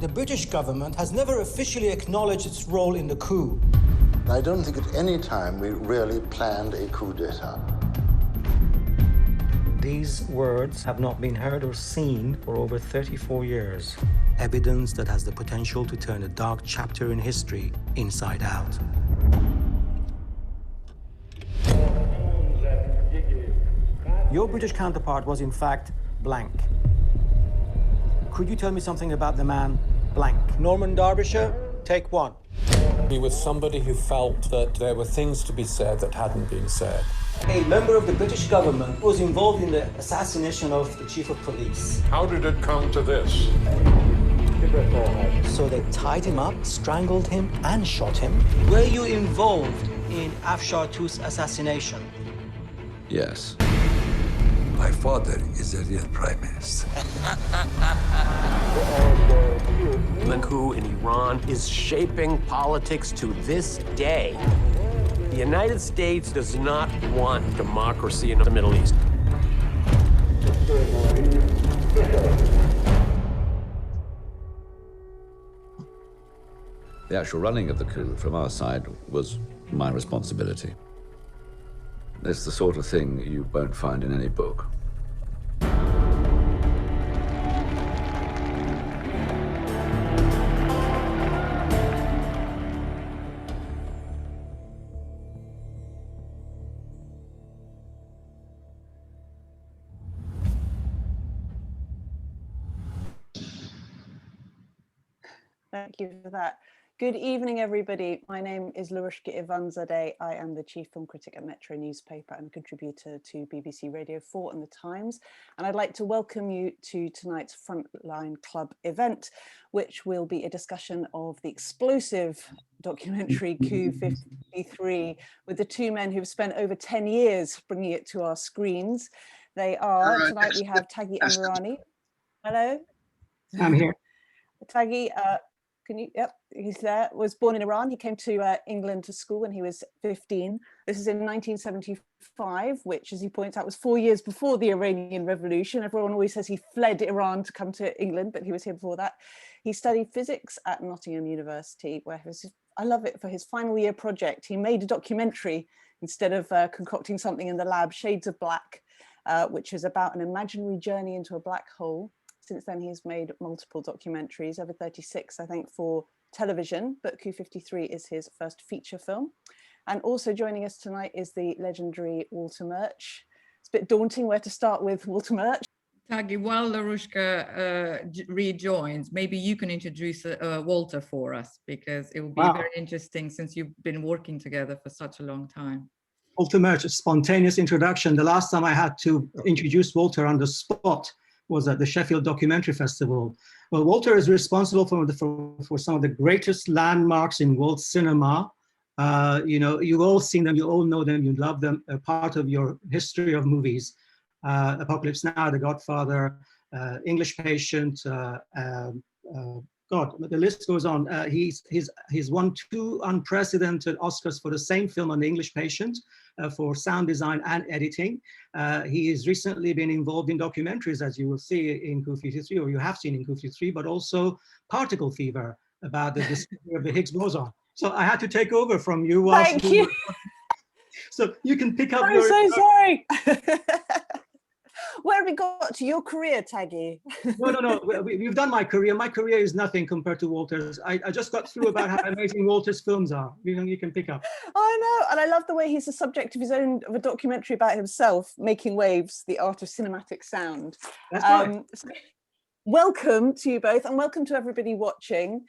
the British government has never officially acknowledged its role in the coup. I don't think at any time we really planned a coup d'etat. These words have not been heard or seen for over 34 years. Evidence that has the potential to turn a dark chapter in history inside out. Your British counterpart was in fact blank. Could you tell me something about the man blank? Norman Derbyshire, take one. He was somebody who felt that there were things to be said that hadn't been said. A member of the British government was involved in the assassination of the chief of police. How did it come to this? So they tied him up, strangled him, and shot him. Were you involved in Afshar Tooth's assassination? Yes. My father is a real prime minister. The coup in Iran is shaping politics to this day. The United States does not want democracy in the Middle East. The actual running of the coup from our side was my responsibility. It's the sort of thing you won't find in any book. Thank you for that. Good evening, everybody. My name is Larushka Ivan-Zadeh. I am the chief film critic at Metro newspaper and contributor to BBC Radio 4 and The Times. And I'd like to welcome you to tonight's Frontline Club event, which will be a discussion of the explosive documentary Coup 53 with the two men who've spent over 10 years bringing it to our screens. They are, tonight we have Taghi Amirani. Hello. I'm here. Taghi, yep, he's there, was born in Iran. He came to England to school when he was 15. This is in 1975, which, as he points out, was 4 years before the Iranian Revolution. Everyone always says he fled Iran to come to England, but he was here before that. He studied physics at Nottingham University, where he was, I love it, for his final year project. He made a documentary instead of concocting something in the lab, Shades of Black, which is about an imaginary journey into a black hole. Since then, he's made multiple documentaries, over 36, I think, for television, but Coup 53 is his first feature film. And also joining us tonight is the legendary Walter Murch. It's a bit daunting where to start with Walter Murch. Taghi, while Larushka rejoins, maybe you can introduce Walter for us, because it will be very interesting since you've been working together for such a long time. Walter Murch, a spontaneous introduction. The last time I had to introduce Walter on the spot was at the Sheffield Documentary Festival. Well, Walter is responsible for some of the greatest landmarks in world cinema. You know, you've all seen them, you all know them, you love them, a part of your history of movies. Apocalypse Now, The Godfather, English Patient, God, the list goes on. He's won 2 unprecedented Oscars for the same film on The English Patient, for sound design and editing. He has recently been involved in documentaries, as you will see in Coup 53, or you have seen in Coup 53, but also Particle Fever, about the discovery of the Higgs boson. So I had to take over from you. Thank you. So you can pick up. I'm so sorry. Where have we got to your career, Taghi? No. We've done my career. My career is nothing compared to Walter's. I just got through about how amazing Walter's films are. You can pick up. I know, and I love the way he's the subject of a documentary about himself, Making Waves, the Art of Cinematic Sound. That's right. So welcome to you both, and welcome to everybody watching.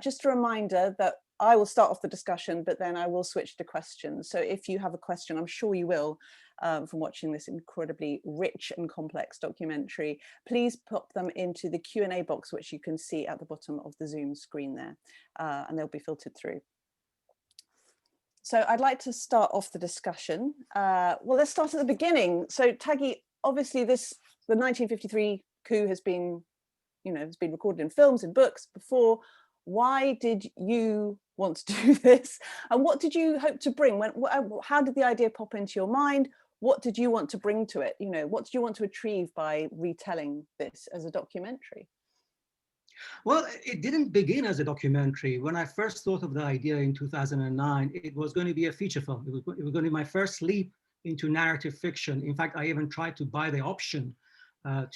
Just a reminder that I will start off the discussion, but then I will switch to questions. So if you have a question, I'm sure you will, from watching this incredibly rich and complex documentary, please pop them into the Q&A box, which you can see at the bottom of the Zoom screen there, and they'll be filtered through. So I'd like to start off the discussion. Well, let's start at the beginning. So Taghi, obviously the 1953 coup has been, has been recorded in films, in books before. Why did you want to do this? And what did you hope to bring? How did the idea pop into your mind? What did you want to bring to it? What did you want to achieve by retelling this as a documentary? Well, it didn't begin as a documentary. When I first thought of the idea in 2009, it was going to be a feature film. It was going to be my first leap into narrative fiction. In fact, I even tried to buy the option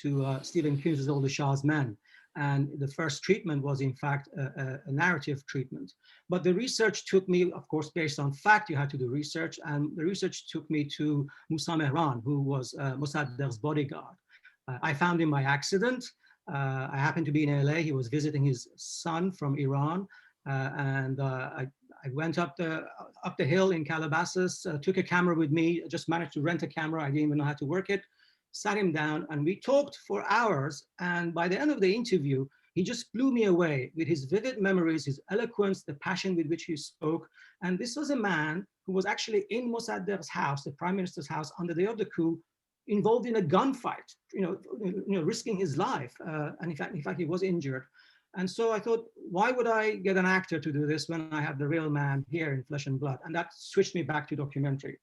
to Stephen King's All the Shah's Men. And the first treatment was, in fact, a narrative treatment. But the research took me, of course, based on fact, you had to do research. And the research took me to Moussa Mehran, who was Mossadegh's bodyguard. I found him by accident. I happened to be in LA. He was visiting his son from Iran. I went up the hill in Calabasas, took a camera with me, just managed to rent a camera. I didn't even know how to work it. Sat him down and we talked for hours. And by the end of the interview, he just blew me away with his vivid memories, his eloquence, the passion with which he spoke. And this was a man who was actually in Mossadegh's house, the prime minister's house, on the day of the coup, involved in a gunfight, risking his life. And in fact, he was injured. And so I thought, why would I get an actor to do this when I have the real man here in flesh and blood? And that switched me back to documentary.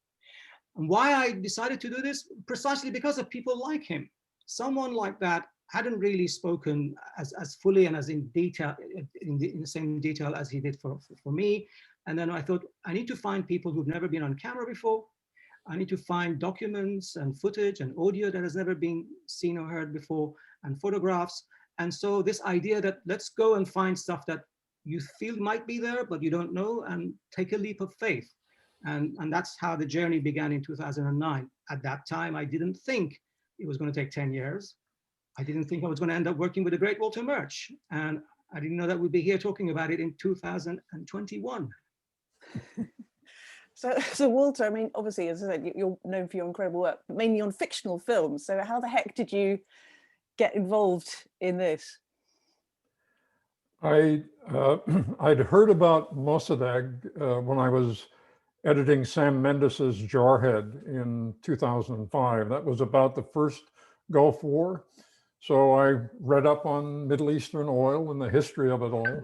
And why I decided to do this? Precisely because of people like him. Someone like that hadn't really spoken as fully and as in detail, in the same detail as he did for me. And then I thought, I need to find people who've never been on camera before. I need to find documents and footage and audio that has never been seen or heard before, and photographs. And so this idea that let's go and find stuff that you feel might be there, but you don't know, and take a leap of faith. And that's how the journey began in 2009. At that time, I didn't think it was going to take 10 years. I didn't think I was going to end up working with the great Walter Murch. And I didn't know that we'd be here talking about it in 2021. So Walter, I mean, obviously, as I said, you're known for your incredible work, mainly on fictional films. So how the heck did you get involved in this? I'd heard about Mossadegh when I was editing Sam Mendes's Jarhead in 2005. That was about the first Gulf War. So I read up on Middle Eastern oil and the history of it all,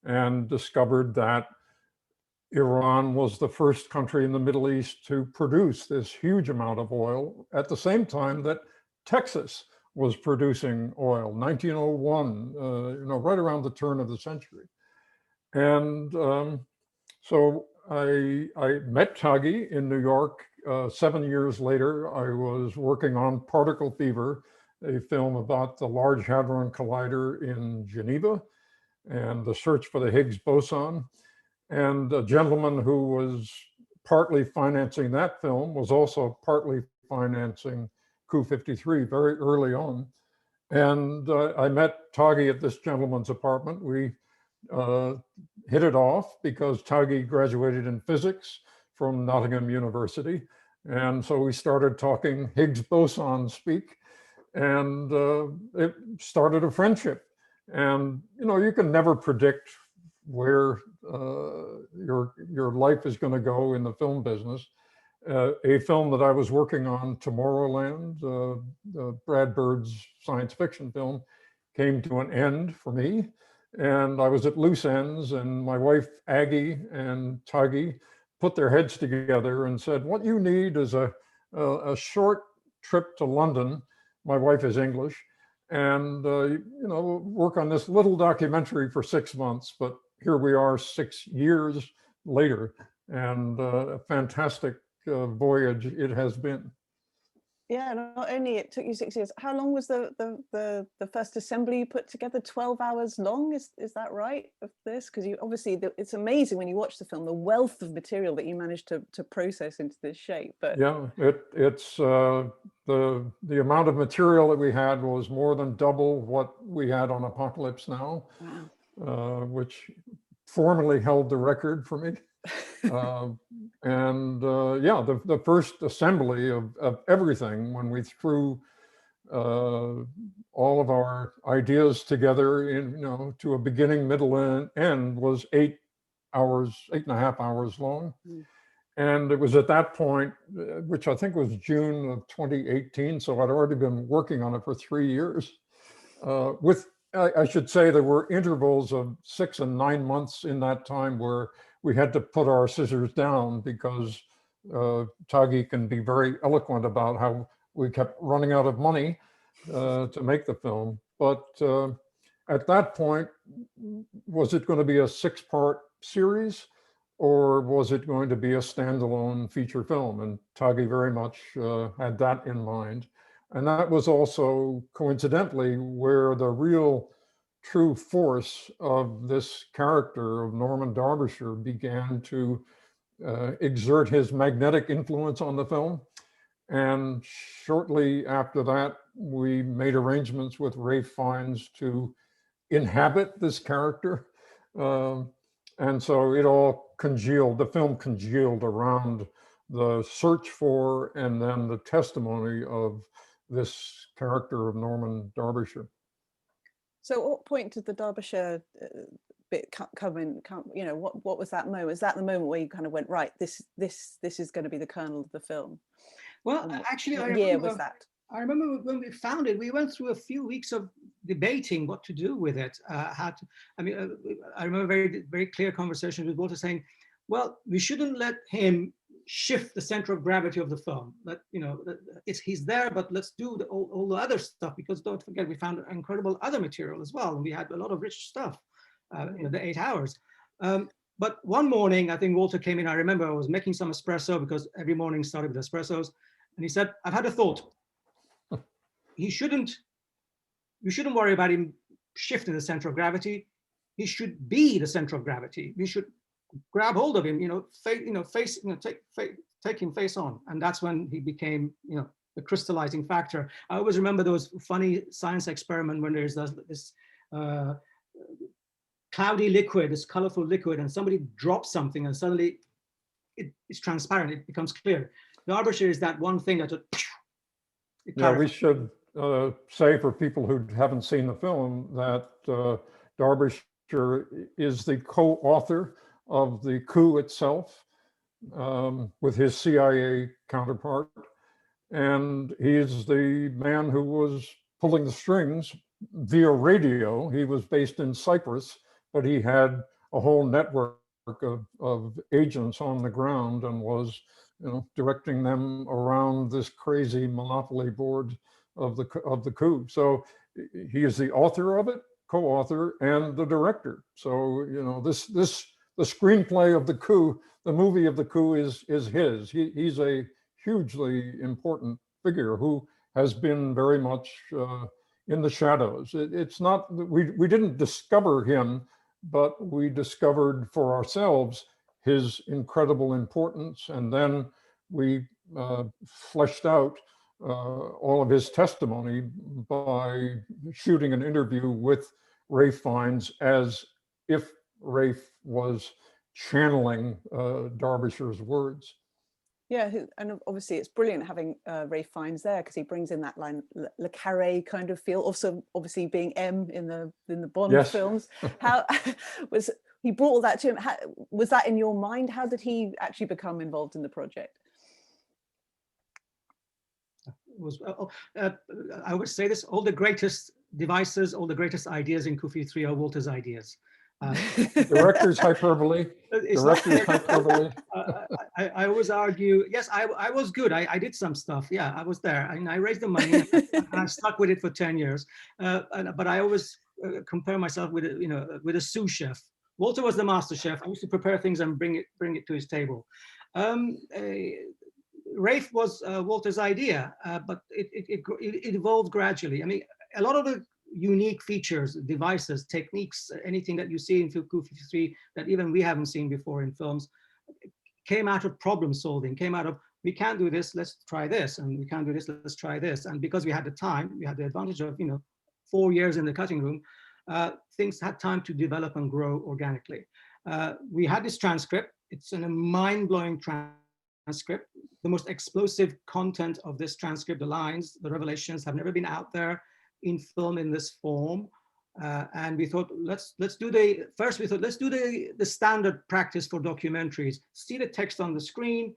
and discovered that Iran was the first country in the Middle East to produce this huge amount of oil at the same time that Texas was producing oil, 1901, right around the turn of the century. And so I met Taghi in New York. 7 years later, I was working on Particle Fever, a film about the Large Hadron Collider in Geneva and the search for the Higgs boson. And a gentleman who was partly financing that film was also partly financing Coup 53 very early on. And I met Taghi at this gentleman's apartment. We hit it off because Taghi graduated in physics from Nottingham University. And so we started talking Higgs boson speak, and it started a friendship. And, you can never predict where your life is going to go in the film business. A film that I was working on, Tomorrowland, Brad Bird's science fiction film, came to an end for me. And I was at loose ends, and my wife, Aggie, and Taghi put their heads together and said, what you need is a short trip to London. My wife is English. And, work on this little documentary for 6 months. But here we are 6 years later, and a fantastic voyage it has been. Yeah, not only it took you 6 years. How long was the first assembly you put together? 12 hours long, is that right, of this? Because you obviously, it's amazing when you watch the film, the wealth of material that you managed to process into this shape. But yeah, it's the amount of material that we had was more than double what we had on Apocalypse Now. Wow. Which formerly held the record for me. The first assembly of everything, when we threw all of our ideas together in, to a beginning, middle, and end, was 8 and a half hours long. Mm. And it was at that point, which I think was June of 2018, so I'd already been working on it for 3 years. I should say there were intervals of 6 and 9 months in that time where we had to put our scissors down because Taghi can be very eloquent about how we kept running out of money to make the film. But at that point, was it going to be a 6-part series, or was it going to be a standalone feature film? And Taghi very much had that in mind. And that was also coincidentally where the real true force of this character of Norman Derbyshire began to exert his magnetic influence on the film. And shortly after that, we made arrangements with Ralph Fiennes to inhabit this character. And so it all congealed, the film congealed around the search for and then the testimony of this character of Norman Derbyshire. So at what point did the Derbyshire bit come in? You know, what was that moment? Was that the moment where you kind of went, right, this is going to be the kernel of the film? Well, actually, what year was that? I remember when we found it, we went through a few weeks of debating what to do with it. I remember very clear conversations with Walter saying, well, we shouldn't let him shift the center of gravity of the film. That, you know, he's there, but let's do all the other stuff, because don't forget, we found incredible other material as well. And we had a lot of rich stuff, you know, the 8 hours. But one morning, I think Walter came in. I remember I was making some espresso, because every morning started with espressos. And he said, I've had a thought. We shouldn't worry about him shifting the center of gravity. He should be the center of gravity. We should grab hold of him, take him face on. And that's when he became, the crystallizing factor. I always remember those funny science experiment when there's this cloudy liquid, this colorful liquid, and somebody drops something and suddenly it's transparent, it becomes clear. Derbyshire is that one thing that yeah, we should say for people who haven't seen the film that Derbyshire is the co-author of the coup itself with his CIA counterpart. And he is the man who was pulling the strings via radio. He was based in Cyprus, but he had a whole network of agents on the ground and was, directing them around this crazy monopoly board of the coup. So he is the author of it, co-author, and the director. So the screenplay of the coup, the movie of the coup, is his. He's a hugely important figure who has been very much in the shadows. It's not that we didn't discover him, but we discovered for ourselves his incredible importance, and then we fleshed out all of his testimony by shooting an interview with Ralph Fiennes as if Ralph was channeling Derbyshire's words. Yeah, and obviously it's brilliant having Ralph Fiennes there, because he brings in that line, Le Carré kind of feel. Also, obviously being M in the Bond films. How he brought all that to him? Was that in your mind? How did he actually become involved in the project? I would say this: all the greatest devices, all the greatest ideas in Coup 3 are Walter's ideas. Director's hyperbole. Director's hyperbole. I always argue, yes, I was good. I did some stuff. Yeah, I was there. I raised the money and I stuck with it for 10 years. But I always compare myself with a sous chef. Walter was the master chef. I used to prepare things and bring it to his table. Rafe was Walter's idea, but it evolved gradually. I mean, a lot of the unique features, devices, techniques, anything that you see in Coup 53 that even we haven't seen before in films, came out of problem solving, came out of, we can't do this, let's try this, and we can't do this, let's try this. And because we had the time, we had the advantage of 4 years in the cutting room, things had time to develop and grow organically. We had this transcript. It's a mind-blowing transcript. The most explosive content of this transcript, the lines, the revelations, have never been out there in film in this form. And we thought, let's do the standard practice for documentaries. See the text on the screen,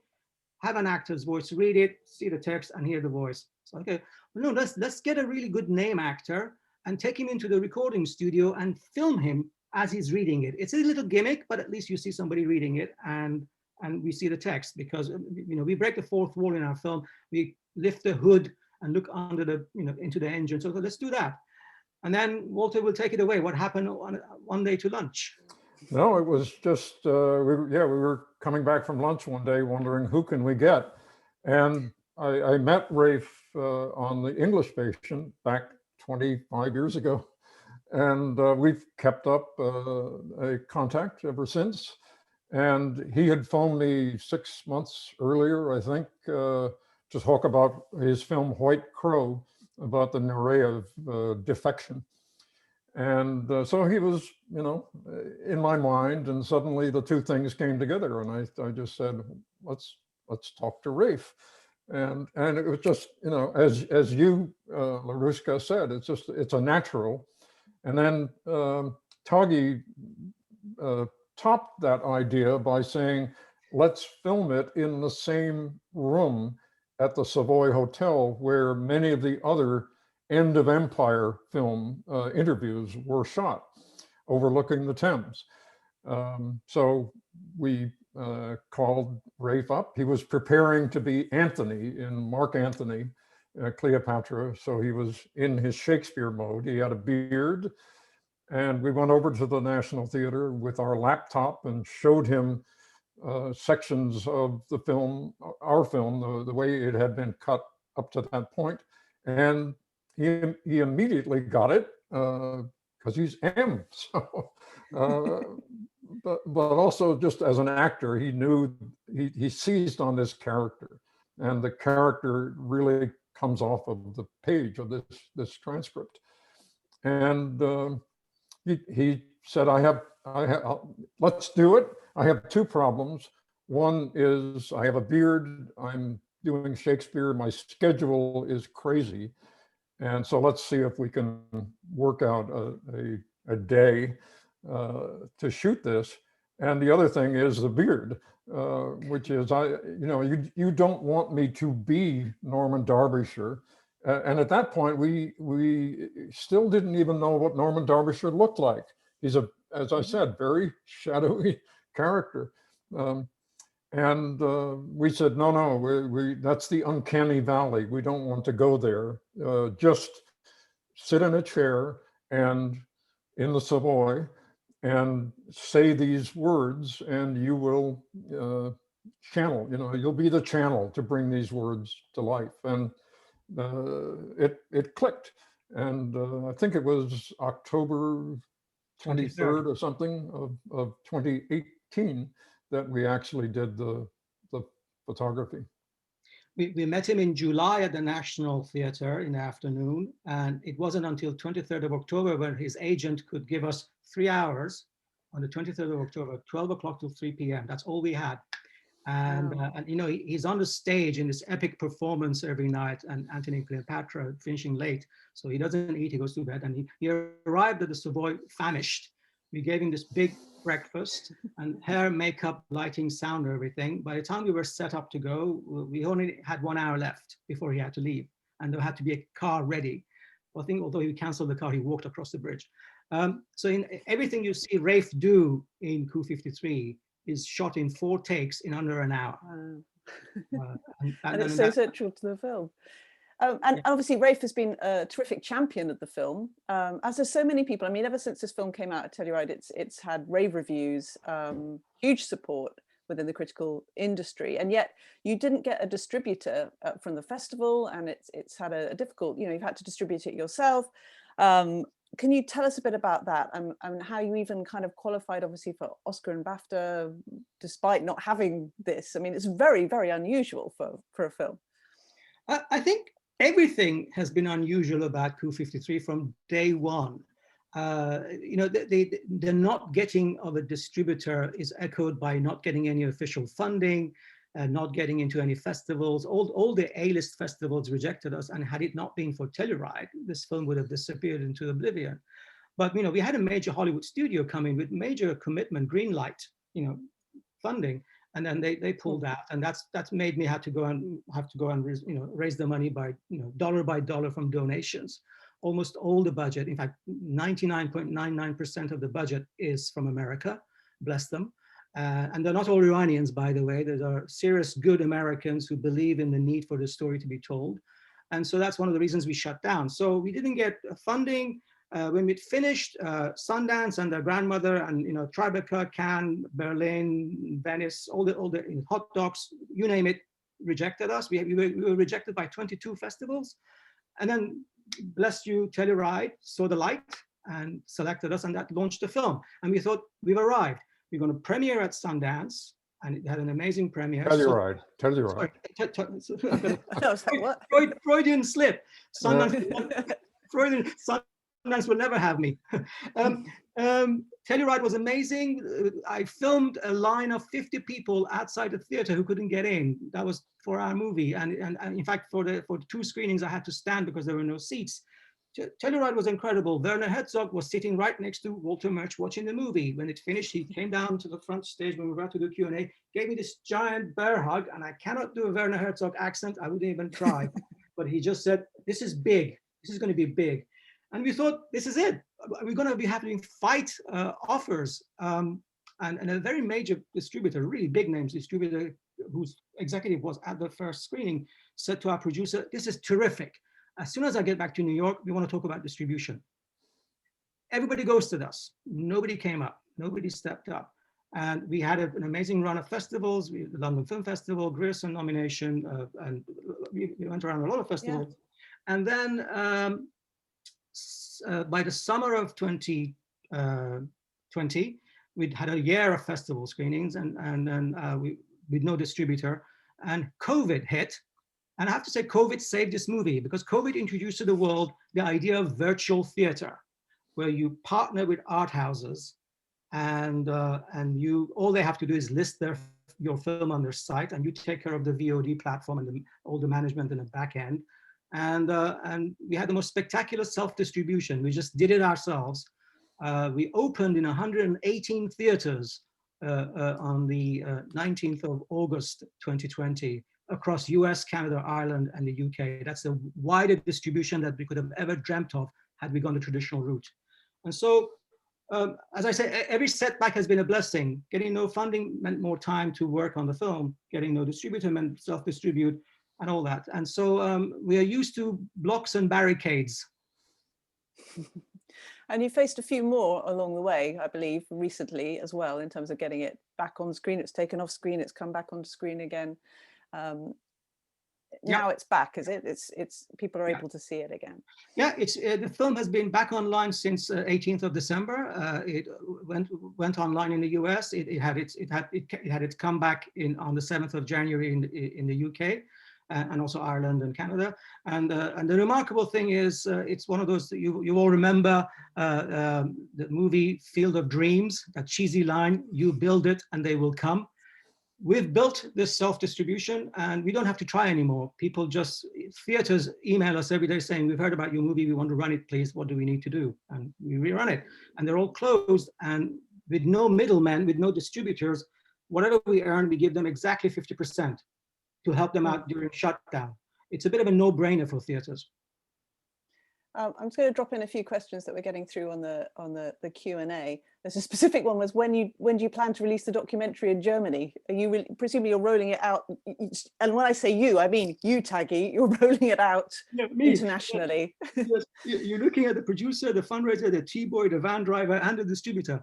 have an actor's voice read it, see the text and hear the voice. So, okay, well, no, let's get a really good name actor and take him into the recording studio and film him as he's reading it. It's a little gimmick, but at least you see somebody reading it and we see the text, because we break the fourth wall in our film. We lift the hood and look under the into the engine. So let's do that. and then Walter will take it away. What happened on one day to lunch? No, it was just, we were coming back from lunch one day wondering who can we get. And I met Rafe on the English station back 25 years ago. And we've kept up a contact ever since. And he had phoned me 6 months earlier, I think, to talk about his film White Crow, about the Nureyev defection. And so he was, you know, in my mind, and suddenly the two things came together, and I just said, let's talk to Rafe. And it was just, you know, as you, Larushka, said, it's a natural. And then Taghi topped that idea by saying, let's film it in the same room at the Savoy Hotel where many of the other End of Empire film interviews were shot, overlooking the Thames. So we called Rafe up. He was preparing to be Anthony in Mark Antony, Cleopatra. So he was in his Shakespeare mode. He had a beard. And we went over to the National Theater with our laptop and showed him sections of the film, our film, the way it had been cut up to that point. And he immediately got it because he's M. So, but also just as an actor, he knew he seized on this character, and the character really comes off of the page of this transcript. And he said, let's do it. I have two problems. One is I have a beard. I'm doing Shakespeare. My schedule is crazy. And so let's see if we can work out a day to shoot this. And the other thing is the beard, which is, you don't want me to be Norman Derbyshire. And at that point, we still didn't even know what Norman Derbyshire looked like. He's as I said, very shadowy character. And we said, no, that's the uncanny valley. We don't want to go there. Just sit in a chair and in the Savoy and say these words, and you will channel, you'll be the channel to bring these words to life. And it clicked. And I think it was October 23rd or something of 2018 that we actually did the photography. We met him in July at the National Theatre in the afternoon, and it wasn't until 23rd of October when his agent could give us 3 hours on the 23rd of October, 12 o'clock till 3 p.m. That's all we had. And, wow. And he's on the stage in this epic performance every night, and Anthony and Cleopatra finishing late. So he doesn't eat, he goes to bed, and he arrived at the Savoy famished. We gave him this big breakfast and hair, makeup, lighting, sound, everything. By the time we were set up to go, we only had 1 hour left before he had to leave, and there had to be a car ready. I think although he canceled the car, he walked across the bridge. So in everything you see Rafe do in Coup 53 is shot in 4 takes in under an hour. And it's so central to the film. And obviously Rafe has been a terrific champion of the film, as are so many people. I mean, ever since this film came out, I tell you right, it's had rave reviews, huge support within the critical industry, and yet you didn't get a distributor from the festival, and it's had a difficult, you've had to distribute it yourself. Can you tell us a bit about that, and how you even kind of qualified, obviously, for Oscar and BAFTA, despite not having this? I mean, it's very, very unusual for a film. I think everything has been unusual about Coup 53 from day one. The not getting of a distributor is echoed by not getting any official funding, not getting into any festivals. All the A-list festivals rejected us, and had it not been for Telluride, this film would have disappeared into oblivion. But we had a major Hollywood studio come in with major commitment, green light, funding, and then they pulled out, and that's made me have to go and raise the money by dollar by dollar from donations. Almost all the budget, in fact, 99.99% of the budget is from America, bless them. And they're not all Iranians, by the way. There are serious, good Americans who believe in the need for the story to be told. And so that's one of the reasons we shut down. So we didn't get funding. when we'd finished Sundance and their grandmother and Tribeca, Cannes, Berlin, Venice, all the hot dogs, you name it, rejected us. We were rejected by 22 festivals. And then, bless you, Telluride saw the light and selected us, and that launched the film. And we thought, we've arrived. We're going to premiere at Sundance, and it had an amazing premiere. Telluride. Freudian slip. Sundance will never have me. Telluride was amazing. I filmed a line of 50 people outside the theater who couldn't get in. That was for our movie. And in fact, for the 2 screenings, I had to stand because there were no seats. Telluride was incredible. Werner Herzog was sitting right next to Walter Murch watching the movie. When it finished, he came down to the front stage when we were about to do Q&A, gave me this giant bear hug, and I cannot do a Werner Herzog accent. I wouldn't even try. But he just said, this is big. This is going to be big. And we thought, this is it. We're going to be having fight offers. And a very major distributor, really big names distributor, whose executive was at the first screening, said to our producer, this is terrific. As soon as I get back to New York, we want to talk about distribution. Everybody ghosted us. Nobody came up. Nobody stepped up. And we had an amazing run of festivals, the London Film Festival, Grierson nomination, and we went around a lot of festivals. Yeah. And then by the summer of 2020, we'd had a year of festival screenings, and then with no distributor, and COVID hit. And I have to say, COVID saved this movie, because COVID introduced to the world the idea of virtual theater, where you partner with art houses, and all they have to do is list your film on their site, and you take care of the VOD platform and all the management in the back end. And we had the most spectacular self-distribution. We just did it ourselves. We opened in 118 theaters on the 19th of August, 2020. Across US, Canada, Ireland, and the UK. That's the wider distribution that we could have ever dreamt of had we gone the traditional route. And so, as I say, every setback has been a blessing. Getting no funding meant more time to work on the film. Getting no distributor meant self-distribute and all that. And so we are used to blocks and barricades. And you faced a few more along the way, I believe, recently as well, in terms of getting it back on screen. It's taken off screen, it's come back on screen again. Now it's back, is it? It's people are able to see it again. Yeah, it's the film has been back online since 18th of December. It went online in the US. It had its comeback on the 7th of January in the UK. And also Ireland and Canada. And the remarkable thing is, it's one of those that you all remember the movie Field of Dreams, that cheesy line, you build it and they will come. We've built this self-distribution, and we don't have to try anymore. People just, theaters email us every day saying, we've heard about your movie, we want to run it, please. What do we need to do? And we rerun it. And they're all closed, and with no middlemen, with no distributors, whatever we earn, we give them exactly 50% to help them out during shutdown. It's a bit of a no-brainer for theaters. I'm just going to drop in a few questions that we're getting through on the Q&A. There's a specific one, was when do you plan to release the documentary in Germany? Are you presumably you're rolling it out? And when I say you, I mean you, Taghi. You're rolling it out internationally. Yes, you're looking at the producer, the fundraiser, the T-boy, the van driver, and the distributor.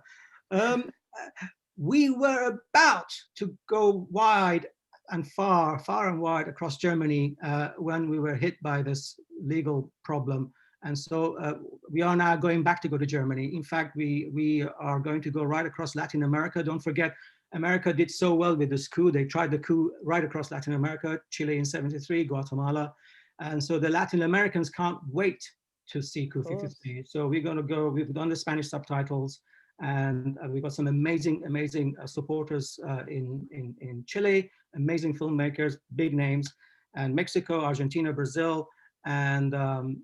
We were about to go wide and far and wide across Germany when we were hit by this legal problem. And so we are now going back to go to Germany. In fact, we are going to go right across Latin America. Don't forget, America did so well with this coup. They tried the coup right across Latin America, Chile in '73, Guatemala. And so the Latin Americans can't wait to see Coup 53. So we're going to go, we've done the Spanish subtitles, and we've got some amazing supporters in Chile, amazing filmmakers, big names, and Mexico, Argentina, Brazil, and then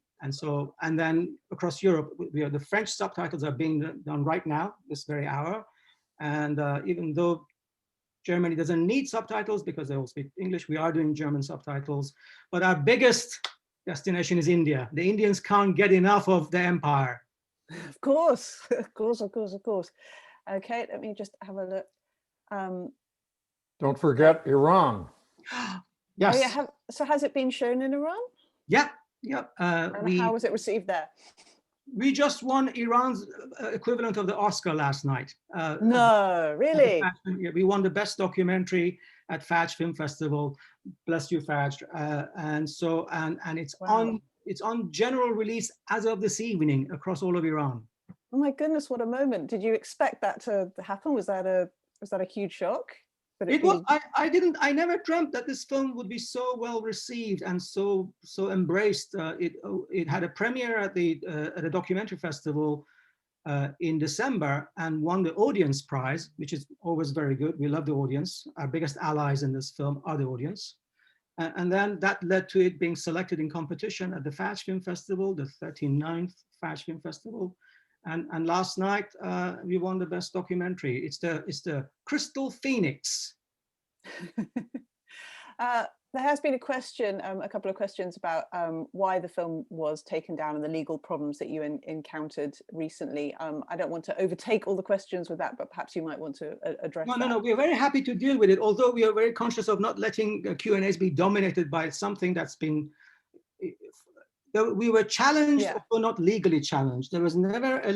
across Europe. The French subtitles are being done right now, this very hour. And even though Germany doesn't need subtitles because they all speak English, we are doing German subtitles. But our biggest destination is India. The Indians can't get enough of the empire. Of course. Okay, let me just have a look. Don't forget Iran. Yes. Oh, yeah, so has it been shown in Iran? Yep. And how was it received there? We just won Iran's equivalent of the Oscar last night. No, really? We won the best documentary at Fajr Film Festival. Bless you, Fajr. And it's Wow. it's on general release as of this evening across all of Iran. Oh my goodness, what a moment. Did you expect that to happen? Was that a huge shock? It was. I never dreamt that this film would be so well received and so embraced. It had a premiere at a documentary festival in December and won the audience prize, which is always very good. We love the audience. Our biggest allies in this film are the audience. And then that led to it being selected in competition at the Fajr Film Festival, the 39th Fajr Film Festival. And last night we won the best documentary. It's the Crystal Phoenix. There has been a question, a couple of questions about why the film was taken down and the legal problems that you encountered recently. I don't want to overtake all the questions with that, but perhaps you might want to address that. No, we're very happy to deal with it, although we are very conscious of not letting Q&As be dominated by something that's been, we were challenged, or not legally challenged. There was never a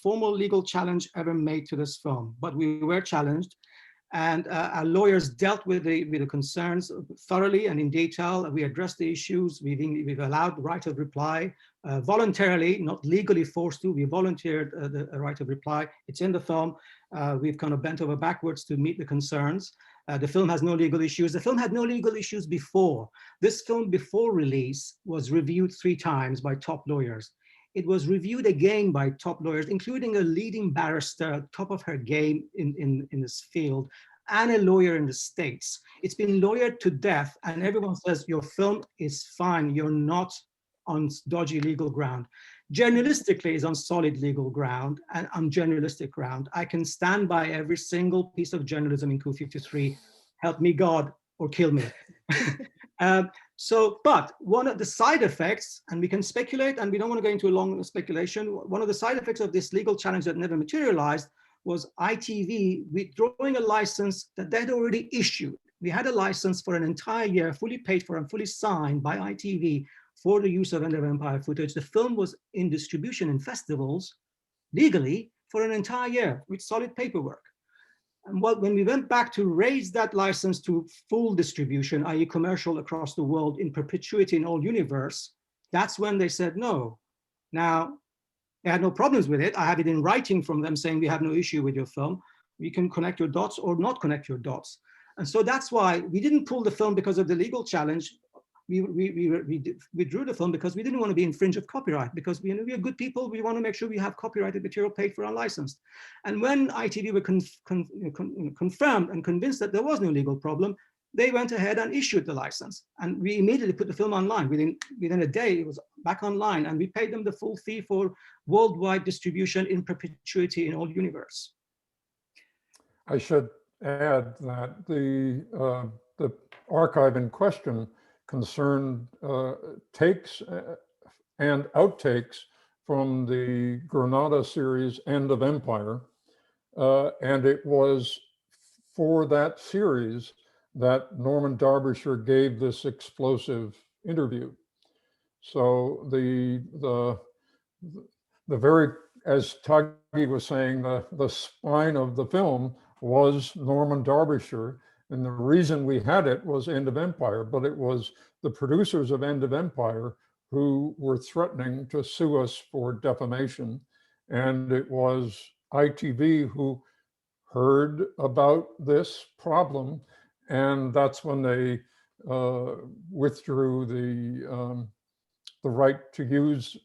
formal legal challenge ever made to this film, but we were challenged. And our lawyers dealt with the concerns thoroughly and in detail. We addressed the issues. We've allowed the right of reply voluntarily, not legally forced to. We volunteered the right of reply. It's in the film. We've kind of bent over backwards to meet the concerns. The film has no legal issues. The film had no legal issues before. This film, before release, was reviewed 3 times by top lawyers. It was reviewed again by top lawyers, including a leading barrister, top of her game in this field, and a lawyer in the States. It's been lawyered to death, and everyone says your film is fine. You're not on dodgy legal ground. Journalistically, is on solid legal ground and on journalistic ground. I can stand by every single piece of journalism in Coup 53. Help me God or kill me. But one of the side effects, and we can speculate, and we don't want to go into a long speculation, one of the side effects of this legal challenge that never materialized was ITV withdrawing a license that they'd already issued. We had a license for an entire year, fully paid for and fully signed by ITV for the use of End of Empire footage. The film was in distribution in festivals legally for an entire year with solid paperwork. And when we went back to raise that license to full distribution, i.e. commercial across the world in perpetuity in all universe, that's when they said no. Now, they had no problems with it. I have it in writing from them saying we have no issue with your film. We can connect your dots or not connect your dots. And so that's why we didn't pull the film because of the legal challenge. We withdrew the film because we didn't want to be infringed of copyright, because we are good people. We want to make sure we have copyrighted material paid for unlicensed. And when ITV were confirmed and convinced that there was no legal problem, they went ahead and issued the license. And we immediately put the film online. Within a day, it was back online, and we paid them the full fee for worldwide distribution in perpetuity in all universe. I should add that the archive in question concerned takes and outtakes from the Granada series End of Empire. And it was for that series that Norman Derbyshire gave this explosive interview. So the very, as Taghi was saying, the spine of the film was Norman Derbyshire. And the reason we had it was End of Empire, but it was the producers of End of Empire who were threatening to sue us for defamation. And it was ITV who heard about this problem, and that's when they withdrew the right to use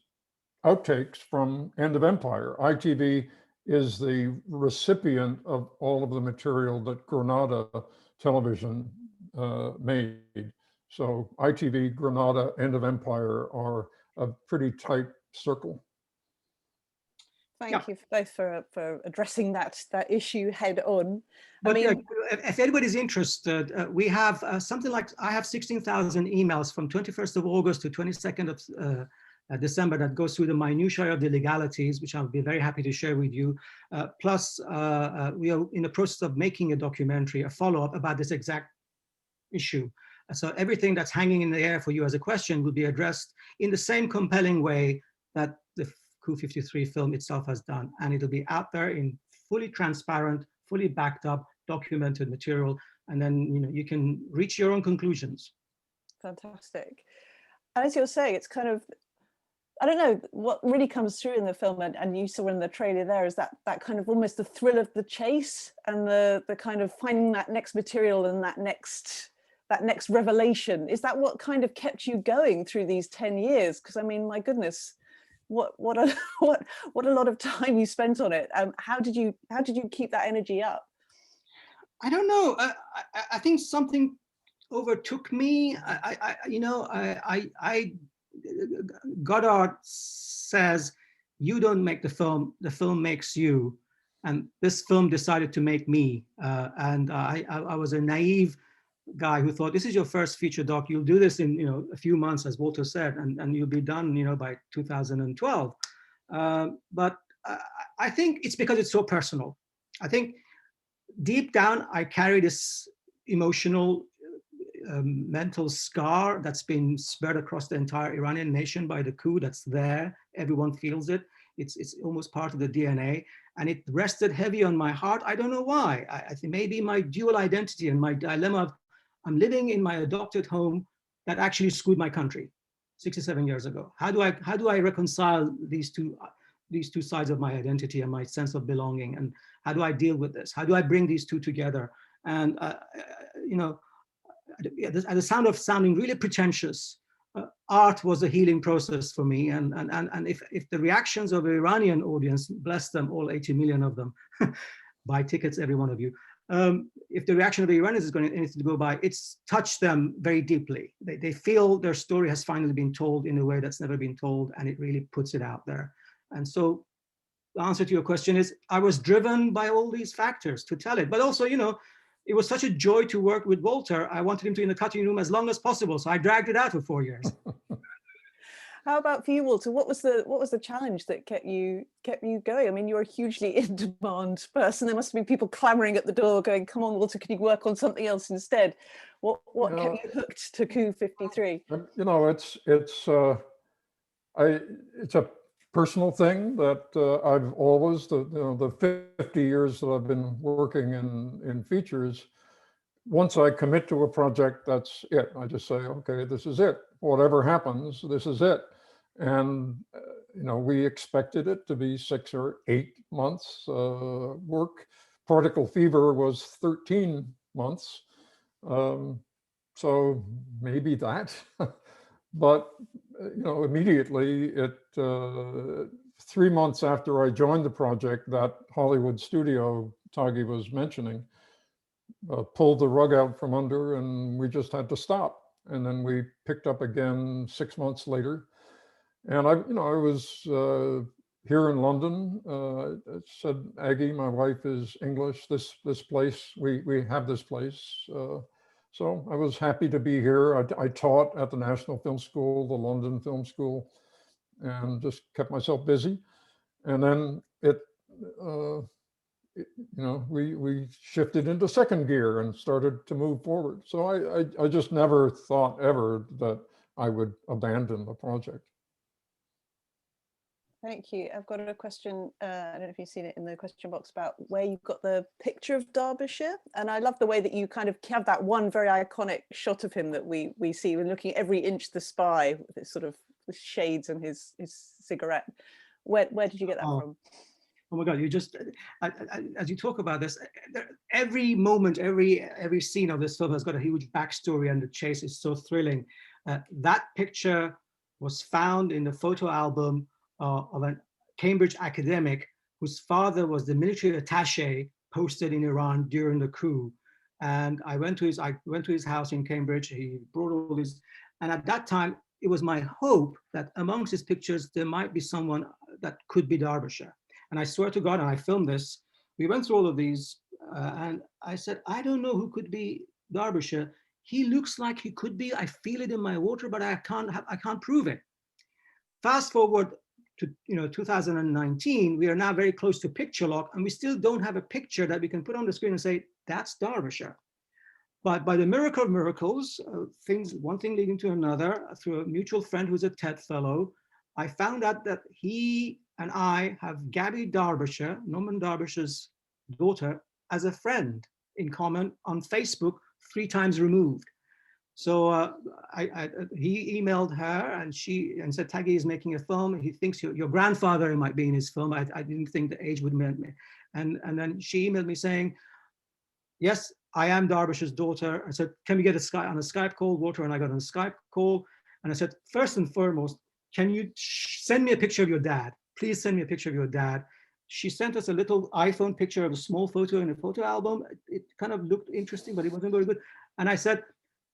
outtakes from End of Empire. ITV is the recipient of all of the material that Granada television made. So ITV, Granada, End of Empire are a pretty tight circle. Thank you both for addressing that issue head on. But if anybody's interested, we have something like, I have 16,000 emails from 21st of August to 22nd of December that goes through the minutiae of the legalities, which I'll be very happy to share with you. Plus, we are in the process of making a documentary, a follow-up about this exact issue. So everything that's hanging in the air for you as a question will be addressed in the same compelling way that the Coup 53 film itself has done. And it'll be out there in fully transparent, fully backed up, documented material. And then, you can reach your own conclusions. Fantastic. And as you're saying, it's kind of, I don't know, what really comes through in the film, and you saw in the trailer there, is that kind of almost the thrill of the chase and the kind of finding that next material and that next revelation. Is that what kind of kept you going through these 10 years? Because I mean, my goodness, what a lot of time you spent on it. How did you keep that energy up? I don't know. I think something overtook me. Godard says, you don't make the film makes you. And this film decided to make me. And I was a naive guy who thought, this is your first feature doc. You'll do this in a few months, as Walter said, and you'll be done by 2012. But I think it's because it's so personal. I think deep down, I carry this emotional, mental scar that's been spread across the entire Iranian nation by the coup. That's there. Everyone feels it. It's almost part of the DNA. And it rested heavy on my heart. I don't know why. I think maybe my dual identity and my dilemma of I'm living in my adopted home that actually screwed my country 67 years ago. How do I reconcile these two sides of my identity and my sense of belonging? And how do I deal with this? How do I bring these two together? And at the sound of sounding really pretentious, art was a healing process for me. And if the reactions of the Iranian audience, bless them, all 80 million of them, buy tickets, every one of you. If the reaction of the Iranians is going to anything to go by, it's touched them very deeply. They feel their story has finally been told in a way that's never been told, and it really puts it out there. And so the answer to your question is, I was driven by all these factors to tell it. But also, it was such a joy to work with Walter. I wanted him to be in the cutting room as long as possible, so I dragged it out for 4 years. How about for you, Walter? What was the challenge that kept you going? I mean, you're a hugely in-demand person. There must have been people clamoring at the door going, come on, Walter, can you work on something else instead? What kept you hooked to Coup 53? It's a personal thing that I've always, the 50 years that I've been working in features, once I commit to a project, that's it. I just say, okay, this is it. Whatever happens, this is it. And, we expected it to be 6 or 8 months work. Particle Fever was 13 months. So maybe that, but, immediately 3 months after I joined the project, that Hollywood studio Taghi was mentioning, pulled the rug out from under, and we just had to stop. And then we picked up again 6 months later. And I was here in London. I said, Aggie, my wife is English. This place, we have this place. So I was happy to be here. I taught at the National Film School, the London Film School, and just kept myself busy. And then we shifted into second gear and started to move forward. So I just never thought ever that I would abandon the project. Thank you. I've got a question, I don't know if you've seen it in the question box, about where you've got the picture of Derbyshire. And I love the way that you kind of have that one very iconic shot of him that we see when looking every inch the spy with his sort of shades and his cigarette. Where did you get that from? Oh my God, you just, as you talk about this, every moment, every scene of this film has got a huge backstory, and the chase is so thrilling. That picture was found in the photo album of a Cambridge academic whose father was the military attaché posted in Iran during the coup. And I went to his house in Cambridge. He brought all these, and at that time, it was my hope that amongst his pictures, there might be someone that could be Derbyshire. And I swear to God, and I filmed this, we went through all of these, and I said, I don't know who could be Derbyshire. He looks like he could be. I feel it in my water, but I can't prove it. Fast forward to 2019, we are now very close to picture lock, and we still don't have a picture that we can put on the screen and say that's Derbyshire. But by the miracle of miracles, one thing leading to another, through a mutual friend who's a TED fellow, I found out that he and I have Gabby Derbyshire, Norman Derbyshire's daughter, as a friend in common on Facebook, 3 times removed. So he emailed her and said, Taghi is making a film. He thinks your grandfather might be in his film. I didn't think the age would mean me. And then she emailed me saying, yes, I am Derbyshire's daughter. I said, can we get on a Skype call? Walter and I got on a Skype call. And I said, first and foremost, can you send me a picture of your dad? Please send me a picture of your dad. She sent us a little iPhone picture of a small photo in a photo album. It kind of looked interesting, but it wasn't very good. And I said,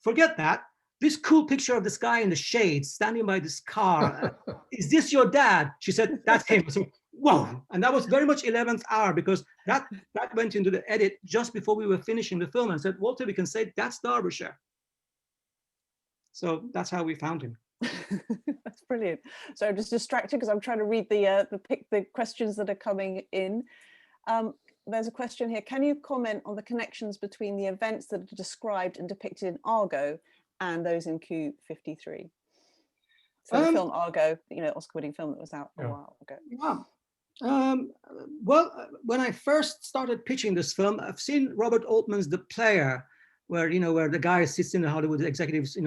forget that. This cool picture of this guy in the shades standing by this car. Is this your dad? She said, that's him. I said, whoa. And that was very much 11th hour, because that went into the edit just before we were finishing the film. And I said, Walter, we can say that's Derbyshire. So that's how we found him. That's brilliant. So I'm just distracted because I'm trying to read the questions that are coming in. There's a question here. Can you comment on the connections between the events that are described and depicted in Argo and those in Coup 53? So the film Argo, Oscar-winning film that was out a while ago. Yeah. Well, when I first started pitching this film, I've seen Robert Altman's The Player, where where the guy sits in the Hollywood executives.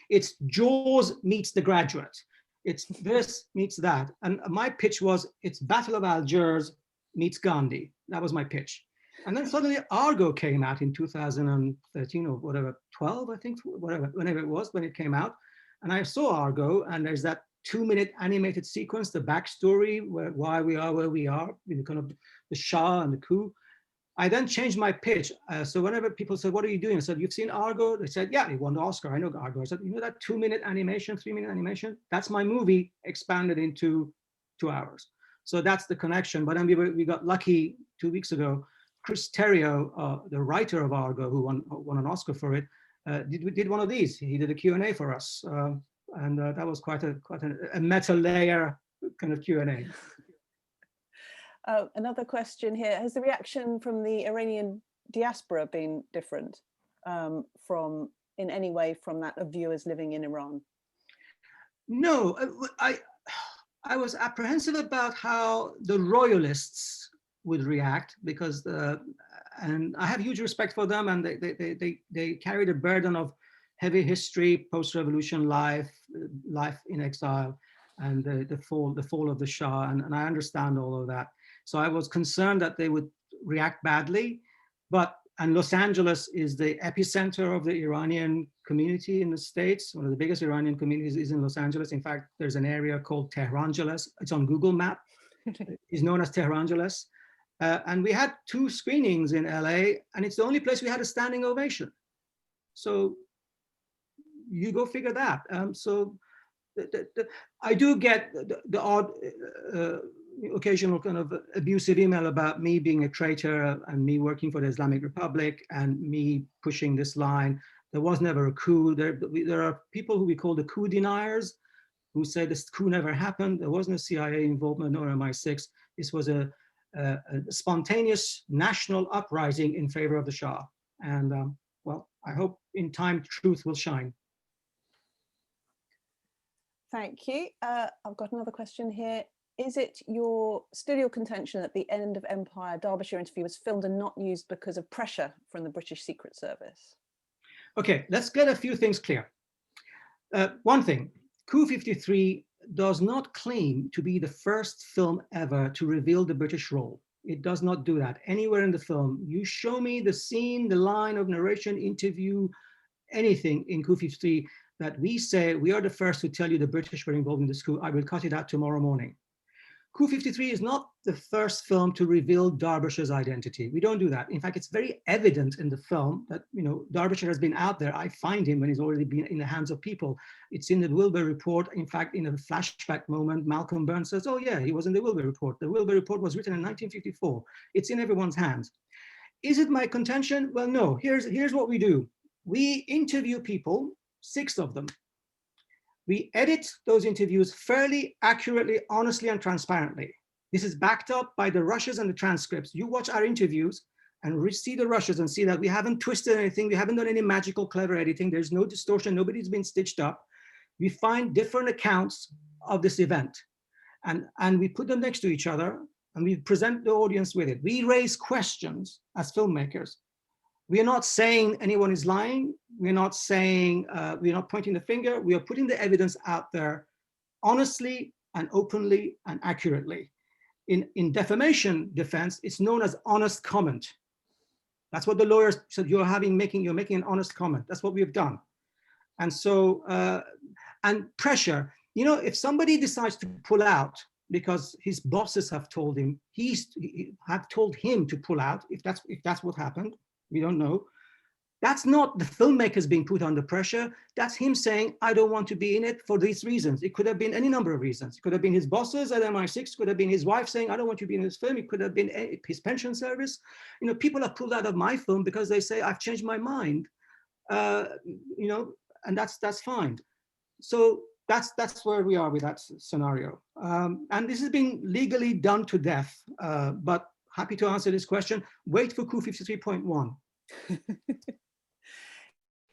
It's Jaws meets The Graduate. It's this meets that, and my pitch was it's Battle of Algiers meets Gandhi. That was my pitch. And then suddenly Argo came out in 2013 or whatever, 12, I think, whenever it was, when it came out. And I saw Argo, and there's that 2-minute animated sequence, the backstory, why we are where we are, kind of the Shah and the coup. I then changed my pitch. So whenever people said, what are you doing? I said, you've seen Argo? They said, yeah, he won the Oscar. I know Argo. I said, that 2-minute animation, 3-minute animation? That's my movie expanded into 2 hours. So that's the connection. But then we got lucky 2 weeks ago. Chris Terrio, the writer of Argo, who won an Oscar for it, did one of these. He did a Q&A for us. And that was quite a meta layer kind of Q&A. Another question here. Has the reaction from the Iranian diaspora been different in any way from that of viewers living in Iran? No, I was apprehensive about how the royalists would react, because and I have huge respect for them, and they carry the burden of heavy history, post-revolution life in exile, and the fall of the Shah, and I understand all of that. So I was concerned that they would react badly, and Los Angeles is the epicenter of the Iranian community in the States. One of the biggest Iranian communities is in Los Angeles. In fact, there's an area called Tehrangeles. It's on Google Map. It's known as Tehrangeles. And we had 2 screenings in LA, and it's the only place we had a standing ovation. So you go figure that. So I do get the odd occasional kind of abusive email about me being a traitor and me working for the Islamic Republic and me pushing this line. There was never a coup. There are people who we call the coup deniers, who say this coup never happened. There wasn't a CIA involvement nor MI6. This was a spontaneous national uprising in favor of the Shah. And well, I hope in time truth will shine. Thank you. I've got another question here. Is it still your contention that the end of Empire Derbyshire interview was filmed and not used because of pressure from the British Secret Service? Okay, let's get a few things clear. One thing, Coup 53 does not claim to be the first film ever to reveal the British role. It does not do that anywhere in the film. You show me the scene, the line of narration, interview, anything in Coup 53 that we say we are the first to tell you the British were involved in this coup. I will cut it out tomorrow morning. Coup 53 is not the first film to reveal Derbyshire's identity. We don't do that. In fact, it's very evident in the film that, Derbyshire has been out there. I find him when he's already been in the hands of people. It's in the Wilbur Report. In fact, in a flashback moment, Malcolm Burns says, oh yeah, he was in the Wilbur Report. The Wilbur Report was written in 1954. It's in everyone's hands. Is it my contention? Well, no. Here's what we do. We interview people, 6 of them. We edit those interviews fairly accurately, honestly, and transparently. This is backed up by the rushes and the transcripts. You watch our interviews and see the rushes and see that we haven't twisted anything. We haven't done any magical, clever editing. There's no distortion. Nobody's been stitched up. We find different accounts of this event. And we put them next to each other and we present the audience with it. We raise questions as filmmakers. We are not saying anyone is lying. We're not saying, we're not pointing the finger. We are putting the evidence out there honestly and openly and accurately. In defamation defense, it's known as honest comment. That's what the lawyers said. You're making an honest comment. That's what we've done. And so, and pressure. You know, if somebody decides to pull out because his bosses have told him, have told him to pull out, if that's what happened, we don't know. That's not the filmmakers being put under pressure. That's him saying, I don't want to be in it for these reasons. It could have been any number of reasons. It could have been his bosses at MI6, could have been his wife saying, I don't want to be in this film. It could have been his pension service. You know, people are pulled out of my film because they say, I've changed my mind. You know, and that's fine. So that's where we are with that scenario. And this has been legally done to death, but happy to answer this question. Wait for Coup 53.1.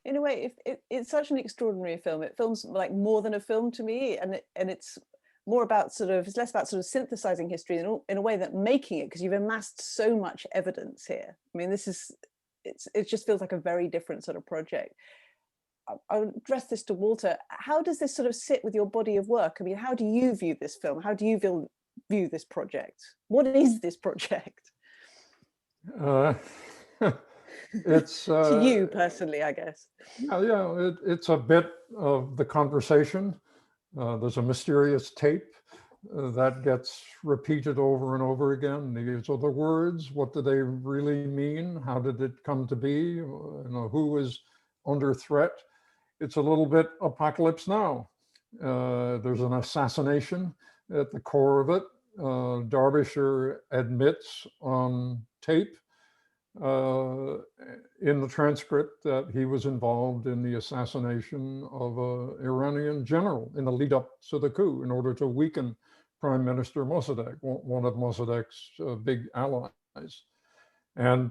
In a way, it's such an extraordinary film. It films like more than a film to me, and it's more about it's less about sort of synthesizing history in a way that making it, because you've amassed so much evidence here. I mean, it just feels like a very different sort of project. I'll address this to Walter. How does this sort of sit with your body of work? I mean, how do you view this film? How do you view this project? What is this project? It's to you personally, I guess. Yeah, it's a bit of the conversation. There's a mysterious tape that gets repeated over and over again. These are the words. What do they really mean? How did it come to be? You know, who is under threat? It's a little bit Apocalypse Now. There's an assassination at the core of it. Derbyshire admits on tape in the transcript that he was involved in the assassination of an Iranian general in the lead up to the coup in order to weaken Prime Minister Mossadegh, one of Mossadegh's big allies. And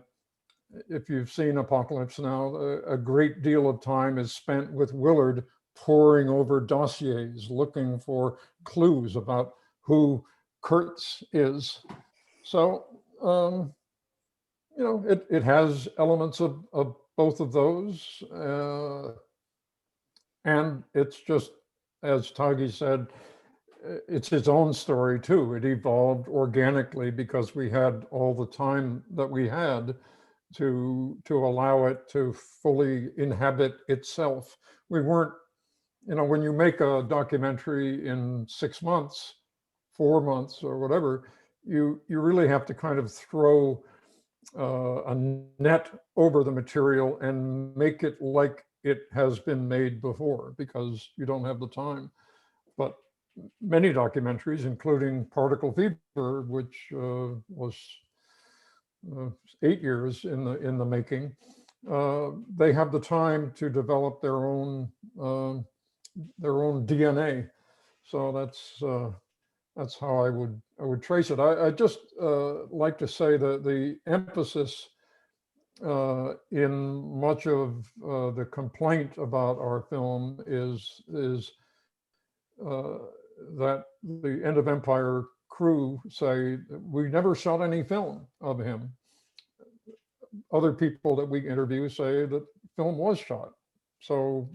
if you've seen Apocalypse Now, a great deal of time is spent with Willard poring over dossiers, looking for clues about who Kurtz is. So, you know, it has elements of both of those. And it's just, as Taghi said, it's its own story too. It evolved organically because we had all the time that we had to allow it to fully inhabit itself. We weren't, you know, when you make a documentary in 6 months, 4 months or whatever, you really have to kind of throw a net over the material and make it like it has been made before, because you don't have the time. But many documentaries, including Particle Fever, which was 8 years in the making, they have the time to develop their own DNA. So that's how I would trace it. I just like to say that the emphasis in much of the complaint about our film is that the End of Empire crew say we never shot any film of him. Other people that we interview say that film was shot. So,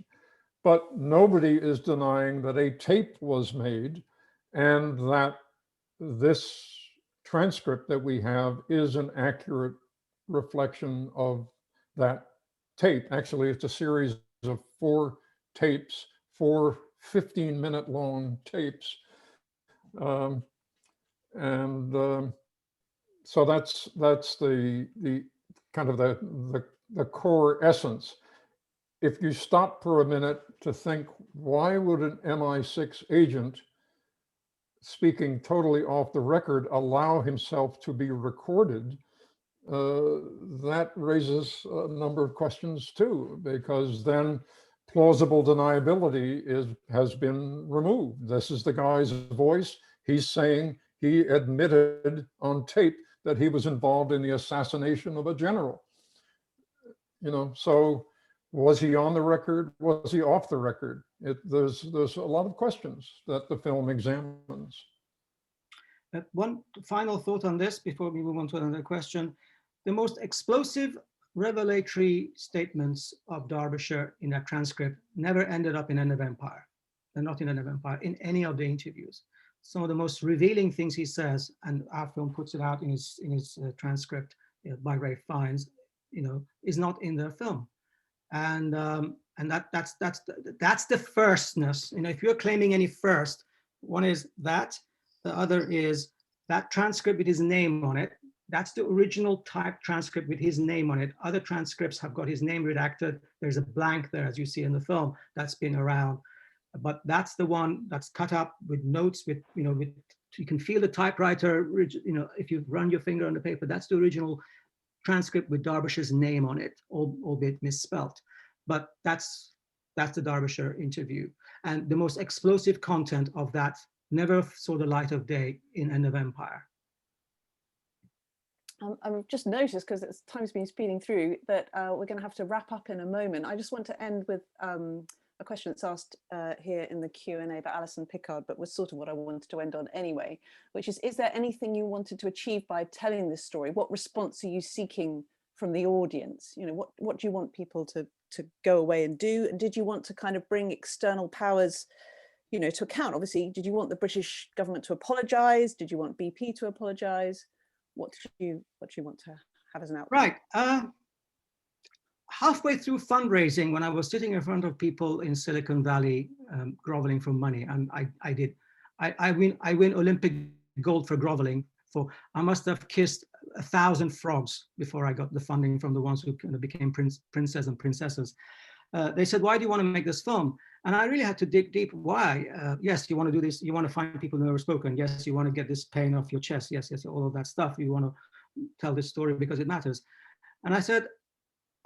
but nobody is denying that a tape was made and that this transcript that we have is an accurate reflection of that tape. Actually, it's a series of 4 tapes, 4 15-minute long tapes. So that's the kind of the core essence. If you stop for a minute to think, why would an MI6 agent, speaking totally off the record, allow himself to be recorded? That raises a number of questions too, because then plausible deniability has been removed. This is the guy's voice. He's saying he admitted on tape that he was involved in the assassination of a general. You know, so was he on the record? Was he off the record? There's a lot of questions that the film examines. One final thought on this before we move on to another question. The most explosive revelatory statements of Derbyshire in that transcript never ended up in End of Empire. They're not in End of Empire, in any of the interviews. Some of the most revealing things he says, and our film puts it out in his transcript by Ray Fiennes, is not in the film. And that's the firstness. If you're claiming any first, one is that, the other is that transcript with his name on it. That's the original type transcript with his name on it. Other transcripts have got his name redacted. There's a blank there, as you see in the film, that's been around. But that's the one that's cut up with notes, with you can feel the typewriter, if you run your finger on the paper, that's the original transcript with Derbyshire's name on it, albeit misspelt. But that's the Derbyshire interview. And the most explosive content of that never saw the light of day in End of Empire. I've just noticed, because time's been speeding through, that we're going to have to wrap up in a moment. I just want to end with a question that's asked here in the Q&A by Alison Pickard, but was sort of what I wanted to end on anyway, which is there anything you wanted to achieve by telling this story? What response are you seeking from the audience? What do you want people to go away and do? And did you want to kind of bring external powers to account? Obviously, did you want the British government to apologise? Did you want BP to apologise? What do you want to have as an outcome? Right. Halfway through fundraising, when I was sitting in front of people in Silicon Valley groveling for money, and I win Olympic gold for groveling. I must have kissed 1,000 frogs before I got the funding from the ones who kind of became princes and princesses. They said, "Why do you want to make this film?" And I really had to dig deep. Why? Yes, you want to do this. You want to find people who are spoken. Yes, you want to get this pain off your chest. Yes, all of that stuff. You want to tell this story because it matters. And I said,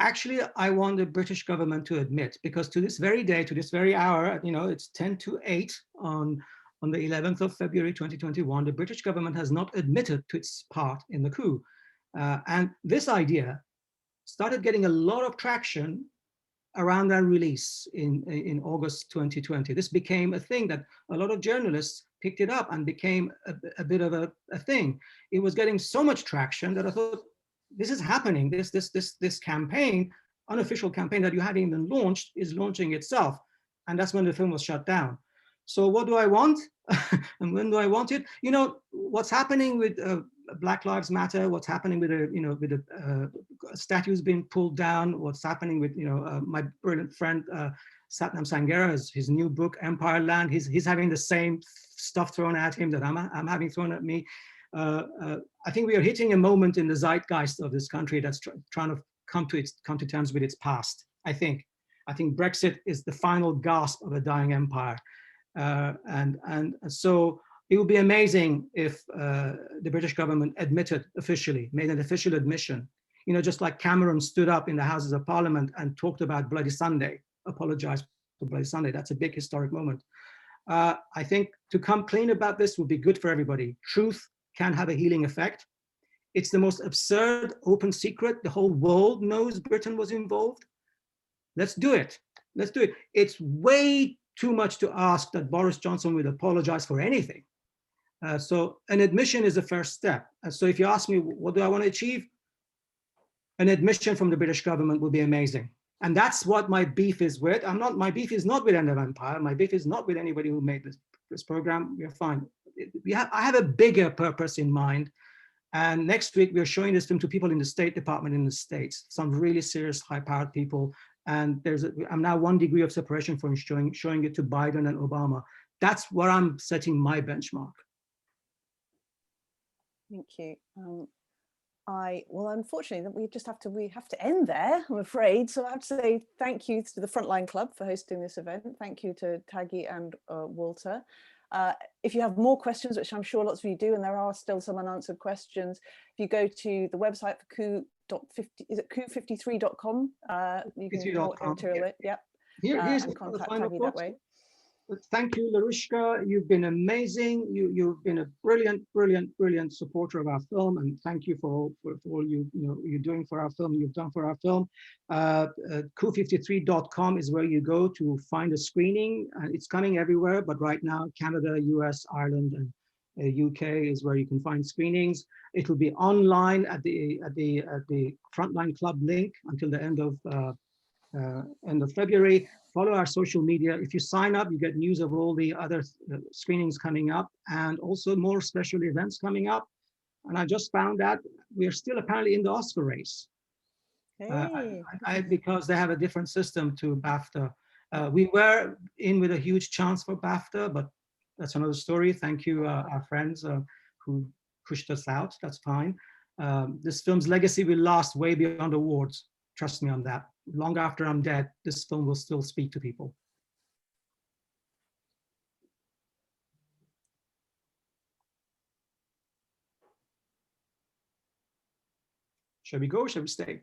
actually, I want the British government to admit, because to this very day, to this very hour, it's 10 to 8 on the 11th of February 2021, the British government has not admitted to its part in the coup. And this idea started getting a lot of traction around our release in August 2020. This became a thing that a lot of journalists picked it up and became a bit of a thing. It was getting so much traction that I thought, this is happening. This campaign, unofficial campaign that you hadn't even launched, is launching itself. And that's when the film was shut down. So what do I want? And when do I want it? What's happening with Black Lives Matter, what's happening with the statues being pulled down, what's happening with my brilliant friend Satnam Sanghera, his new book Empire Land, he's having the same stuff thrown at him that I'm having thrown at me. I think we are hitting a moment in the zeitgeist of this country that's trying to come to terms with its past. I think Brexit is the final gasp of a dying empire, and so it would be amazing if the British government made an official admission. Just like Cameron stood up in the Houses of Parliament and talked about Bloody Sunday, apologized for Bloody Sunday. That's a big historic moment. I think to come clean about this would be good for everybody. Truth can have a healing effect. It's the most absurd open secret. The whole world knows Britain was involved. Let's do it. Let's do it. It's way too much to ask that Boris Johnson would apologize for anything. So an admission is the first step. So if you ask me, what do I want to achieve? An admission from the British government would be amazing. And that's what my beef is with. My beef is not with End of Empire. My beef is not with anybody who made this program. We're fine. I have a bigger purpose in mind. And next week, we're showing this film to people in the State Department in the States, some really serious, high-powered people. And I'm now 1 degree of separation from showing it to Biden and Obama. That's where I'm setting my benchmark. Thank you. Well, unfortunately, we have to end there, I'm afraid. So I have to say thank you to the Frontline Club for hosting this event. Thank you to Taghi and Walter. If you have more questions, which I'm sure lots of you do, and there are still some unanswered questions, if you go to the website for coup53.com, you can get material. Yep. Here's and contact Taghi that way. Thank you, Larushka. You've been amazing. You've been a brilliant supporter of our film, and thank you for all you're doing for our film. You've done for our film. Coup53.com is where you go to find a screening. It's coming everywhere, but right now Canada, US, Ireland, and UK is where you can find screenings. It will be online at the Frontline Club link until the end of February. Follow our social media. If you sign up, you get news of all the other screenings coming up and also more special events coming up. And I just found out we are still apparently in the Oscar race. Hey. Because they have a different system to BAFTA. We were in with a huge chance for BAFTA, but that's another story. Thank you, our friends who pushed us out. That's fine. This film's legacy will last way beyond awards. Trust me on that. Long after I'm dead, this film will still speak to people. Shall we go? Shall we stay?